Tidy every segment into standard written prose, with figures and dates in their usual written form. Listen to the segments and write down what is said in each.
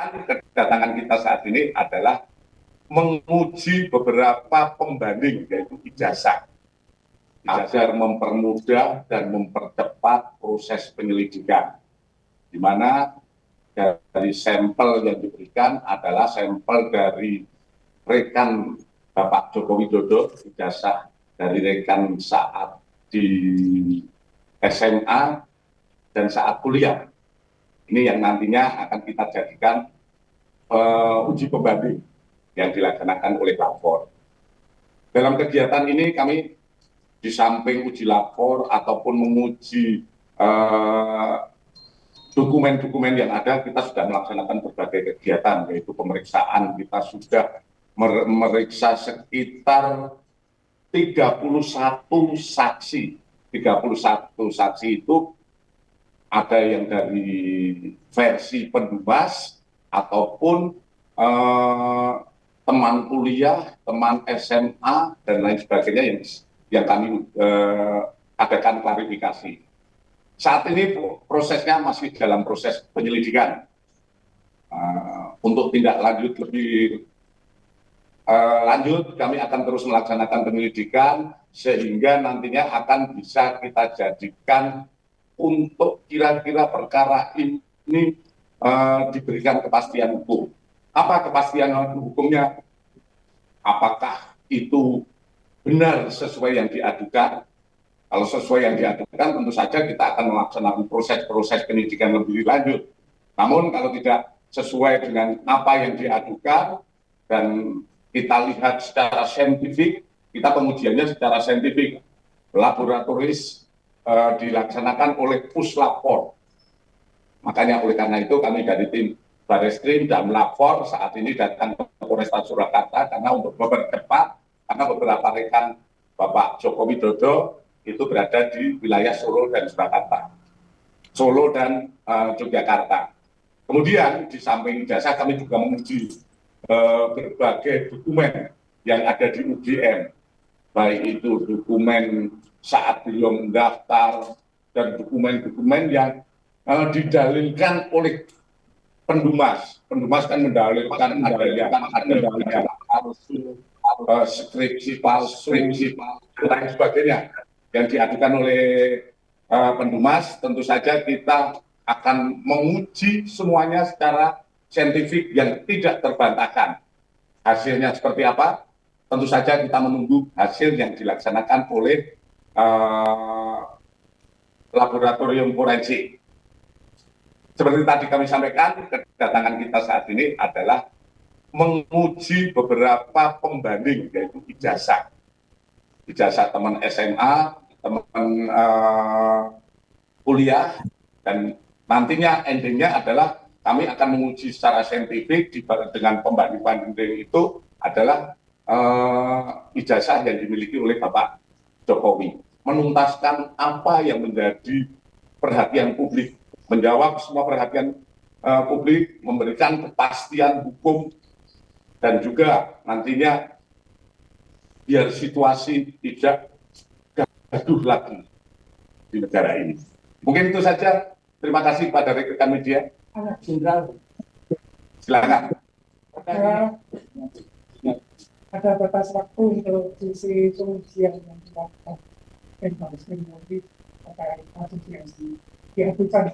kedatangan kita saat ini adalah menguji beberapa pembanding, yaitu ijazah, agar mempermudah dan mempercepat proses penyelidikan, di mana dari sampel yang diberikan adalah sampel dari rekan Bapak Joko Widodo, ijazah dari rekan saat di SMA dan saat kuliah. Ini yang nantinya akan kita jadikan uji pembanding yang dilaksanakan oleh lapor. Dalam kegiatan ini kami di samping uji lapor ataupun menguji dokumen-dokumen yang ada, kita sudah melaksanakan berbagai kegiatan, yaitu pemeriksaan. Kita sudah memeriksa sekitar 31 saksi. 31 saksi itu ada yang dari versi pendugas ataupun teman kuliah, teman SMA, dan lain sebagainya yang kami adakan klarifikasi. Saat ini prosesnya masih dalam proses penyelidikan. Untuk tindak lanjut lebih lanjut, kami akan terus melaksanakan penyelidikan sehingga nantinya akan bisa kita jadikan untuk kira-kira perkara ini diberikan kepastian hukum. Apa kepastian hukumnya? Apakah itu benar sesuai yang diadukan? Kalau sesuai yang diadukan, tentu saja kita akan melaksanakan proses-proses penyidikan lebih lanjut. Namun kalau tidak sesuai dengan apa yang diadukan dan kita lihat secara saintifik, kita pengujiannya secara saintifik, laboratoris dilaksanakan oleh puslapor. Makanya oleh karena itu kami dari tim Barreskrim dan Lapor saat ini datang ke Polresta Surakarta karena untuk mempercepat, karena beberapa rekan Bapak Joko Widodo itu berada di wilayah Solo dan Surakarta, Solo dan Yogyakarta. Kemudian di samping ijazah kami juga menguji berbagai dokumen yang ada di UGM, baik itu dokumen saat beliau mendaftar dan dokumen-dokumen yang didalilkan oleh pendumas. Pendumas kan mendalilkan adanya harus skripsi palsu, dan lain sebagainya yang diadukan oleh pendumas. Tentu saja kita akan menguji semuanya secara saintifik yang tidak terbantahkan. Hasilnya seperti apa? Tentu saja kita menunggu hasil yang dilaksanakan oleh laboratorium forensik. Seperti tadi kami sampaikan, kedatangan kita saat ini adalah menguji beberapa pembanding, yaitu ijazah. Ijazah teman SMA, teman kuliah, dan nantinya endingnya adalah kami akan menguji secara saintifik dengan pembanding-pembanding itu adalah ijazah yang dimiliki oleh Bapak Jokowi. Menuntaskan apa yang menjadi perhatian publik, menjawab semua perhatian publik, memberikan kepastian hukum, dan juga nantinya biar situasi tidak gaduh lagi di negara ini. Mungkin itu saja. Terima kasih pada rekan media. Jenderal, Silakan. ada batas waktu untuk sisi pengujian yang dilakukan dan harus menjadi terkait kasus yang diadukan.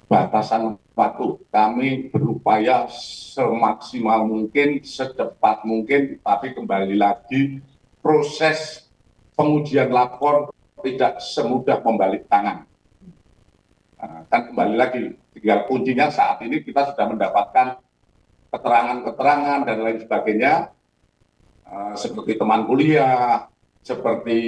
Batasan waktu kami berupaya semaksimal mungkin, secepat mungkin, tapi kembali lagi proses pengujian lapor tidak semudah membalik tangan. Kan kembali lagi, tinggal kuncinya saat ini kita sudah mendapatkan keterangan-keterangan dan lain sebagainya, seperti teman kuliah, seperti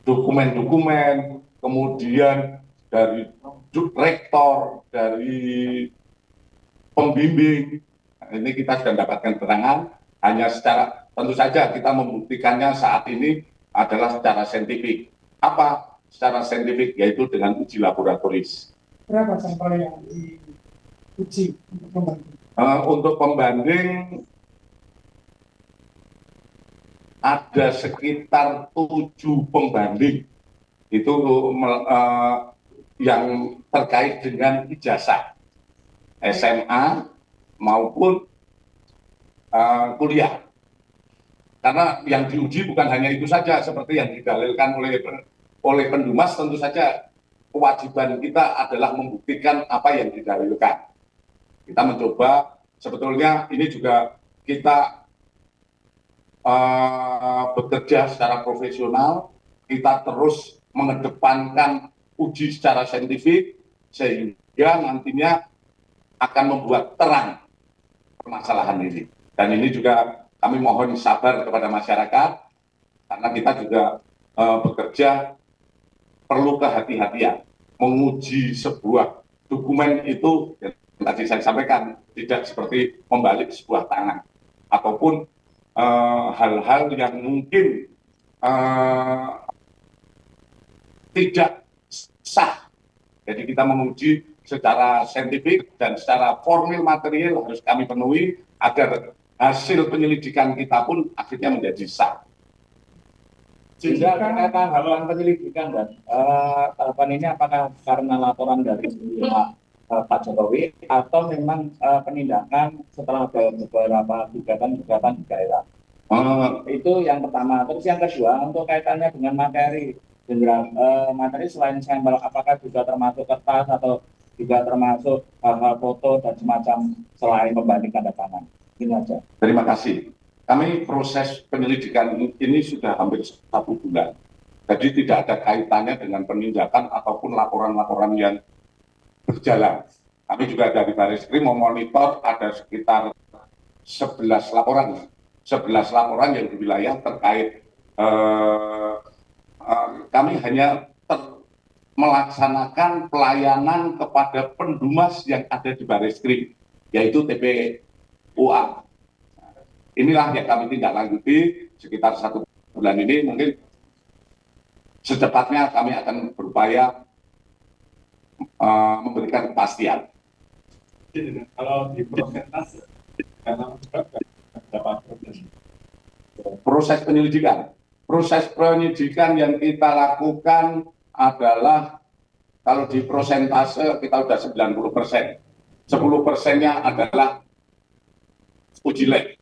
dokumen-dokumen, kemudian dari rektor, dari pembimbing. Ini kita sudah mendapatkan keterangan, hanya secara, tentu saja kita membuktikannya saat ini adalah secara saintifik. Apa secara saintifik? Yaitu dengan uji laboratoris. Berapa sampel yang diuji untuk pembanding? Untuk pembanding ada sekitar 7 pembanding itu yang terkait dengan ijazah SMA maupun kuliah. Karena yang diuji bukan hanya itu saja, seperti yang didalilkan oleh Pendumas, tentu saja kewajiban kita adalah membuktikan apa yang didalilkan. Kita mencoba, sebetulnya ini juga kita bekerja secara profesional, kita terus mengedepankan uji secara saintifik, sehingga nantinya akan membuat terang permasalahan ini. Dan ini juga kami mohon sabar kepada masyarakat, karena kita juga bekerja perlu kehati-hatian. Menguji sebuah dokumen itu, yang tadi saya sampaikan, tidak seperti membalik sebuah tangan, ataupun hal-hal yang mungkin tidak sah. Jadi kita menguji secara saintifik dan secara formil material harus kami penuhi agar hasil penyelidikan kita pun akhirnya menjadi sah. Sehingga terkait hal penyelidikan dan tahapan ini apakah karena laporan dari Pak Jokowi atau memang penindakan setelah beberapa gugatan di daerah? Itu yang pertama. Terus yang kedua, untuk kaitannya dengan materi, materi selain sampel, apakah juga termasuk kertas atau juga termasuk hal-hal foto dan semacam selain pembanding tanda tangan? Ini aja. Terima kasih. Kami proses penyelidikan ini sudah hampir 1 bulan. Jadi tidak ada kaitannya dengan penindakan ataupun laporan-laporan yang berjalan. Kami juga dari Barreskrim memonitor ada sekitar 11 laporan. 11 laporan yang di wilayah terkait kami hanya melaksanakan pelayanan kepada Pendumas yang ada di Barreskrim, yaitu TPUA. Inilah yang kami tindak lanjuti sekitar 1 bulan ini. Mungkin secepatnya kami akan berupaya memberikan kepastian. Kalau di persentase, proses penyelidikan yang kita lakukan adalah kalau di persentase kita sudah 90%. 10%-nya adalah uji lab.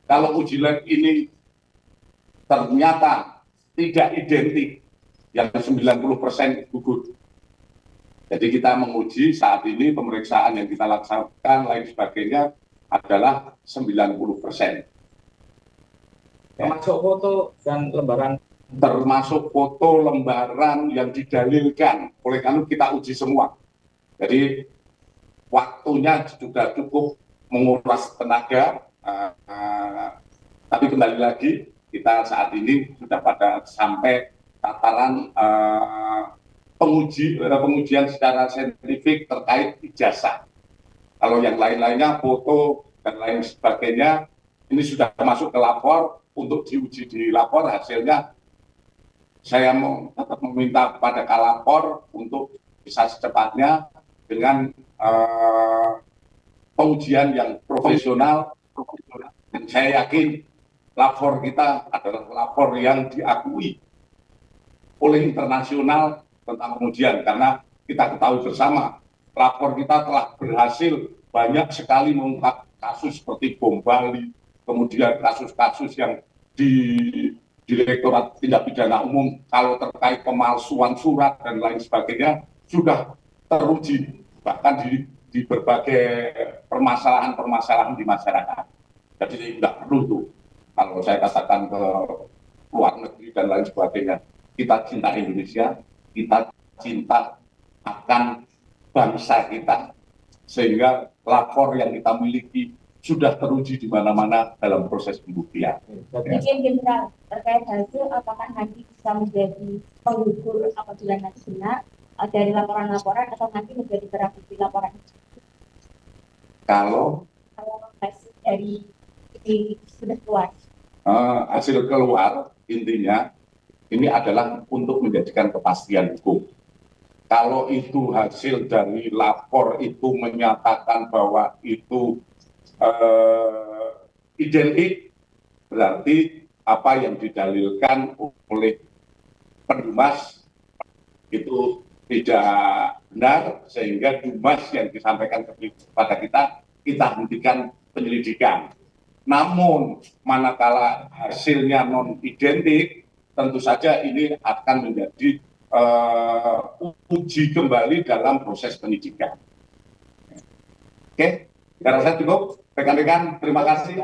Kalau uji lab ini ternyata tidak identik, yang 90% gugur. Jadi kita menguji saat ini pemeriksaan yang kita laksanakan lain sebagainya adalah 90%. Termasuk foto dan lembaran. Termasuk foto lembaran yang didalilkan. Oleh karena kita uji semua. Jadi waktunya sudah cukup menguras tenaga. Tapi kembali lagi, kita saat ini sudah pada sampai tataran pengujian secara saintifik terkait ijazah. Kalau yang lain-lainnya, foto dan lain sebagainya, ini sudah masuk ke lapor. Untuk diuji di lapor, hasilnya saya mau tetap meminta kepada kalapor untuk bisa secepatnya dengan pengujian yang profesional. Dan saya yakin lapor kita adalah lapor yang diakui oleh internasional tentang pengujian, karena kita ketahui bersama lapor kita telah berhasil banyak sekali mengungkap kasus seperti bom Bali, kemudian kasus-kasus yang di Direktorat Tindak Pidana Umum kalau terkait pemalsuan surat dan lain sebagainya sudah teruji bahkan di berbagai permasalahan-permasalahan di masyarakat. Jadi tidak perlu tuh kalau saya katakan ke luar negeri dan lain sebagainya. Kita cinta Indonesia, kita cinta akan bangsa kita, sehingga lapor yang kita miliki sudah teruji di mana-mana dalam proses pembuktian. Izin Jenderal, terkait hasil apakah nanti bisa menjadi penggugur apabila nanti benar dari laporan-laporan atau nanti menjadi barang bukti laporan? Kalau hasil dari ini sudah keluar. Hasil keluar, intinya ini adalah untuk menjadikan kepastian hukum. Kalau itu hasil dari lapor itu menyatakan bahwa itu identik, berarti apa yang didalilkan oleh Pendumas itu tidak benar sehingga dumas yang disampaikan kepada kita hentikan penyelidikan. Namun manakala hasilnya non identik, tentu saja ini akan menjadi uji kembali dalam proses penyidikan. Oke, saya rasa cukup. Rekan-rekan, terima kasih.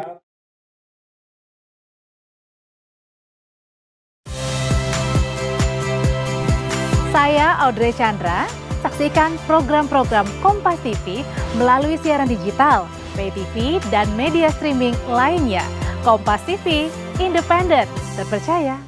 Saya Audrey Chandra, saksikan program-program Kompas TV melalui siaran digital, pay TV, dan media streaming lainnya. Kompas TV, independen, terpercaya,